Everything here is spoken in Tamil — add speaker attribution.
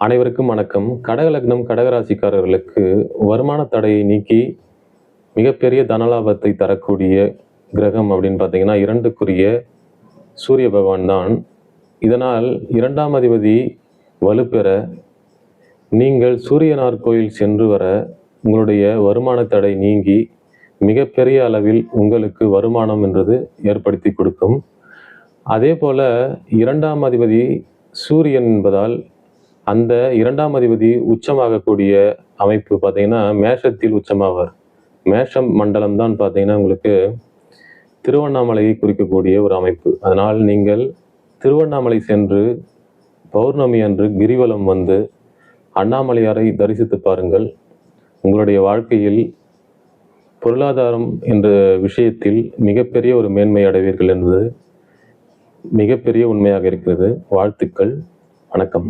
Speaker 1: அனைவருக்கும் வணக்கம். கடகலக்னம் கடகராசிக்காரர்களுக்கு வருமான தடையை நீக்கி மிகப்பெரிய தனலாபத்தை தரக்கூடிய கிரகம் அப்படின்னு பார்த்தீங்கன்னா 2க்குரிய சூரிய பகவான் தான். இதனால் 2ஆம் அதிபதி வலுப்பெற நீங்கள் சூரியனார் கோயில் சென்று வர உங்களுடைய வருமான தடை நீங்கி மிகப்பெரிய அளவில் உங்களுக்கு வருமானம் என்றது ஏற்படுத்தி கொடுக்கும். அதே போல 2ஆம் அதிபதி சூரியன் என்பதால் அந்த 2ஆம் அதிபதி உச்சமாகக்கூடிய அமைப்பு பார்த்தீங்கன்னா மேஷத்தில் உச்சமாவார். மேஷம் மண்டலம் தான் பார்த்தீங்கன்னா உங்களுக்கு திருவண்ணாமலையை குறிக்கக்கூடிய ஒரு அமைப்பு. அதனால் நீங்கள் திருவண்ணாமலை சென்று பௌர்ணமி அன்று கிரிவலம் வந்து அண்ணாமலையாரை தரிசித்து பாருங்கள். உங்களுடைய வாழ்க்கையில் பொருளாதாரம் என்ற விஷயத்தில் மிகப்பெரிய ஒரு மேன்மை அடைவீர்கள் என்பது மிகப்பெரிய உண்மையாக இருக்கிறது. வாழ்த்துக்கள். வணக்கம்.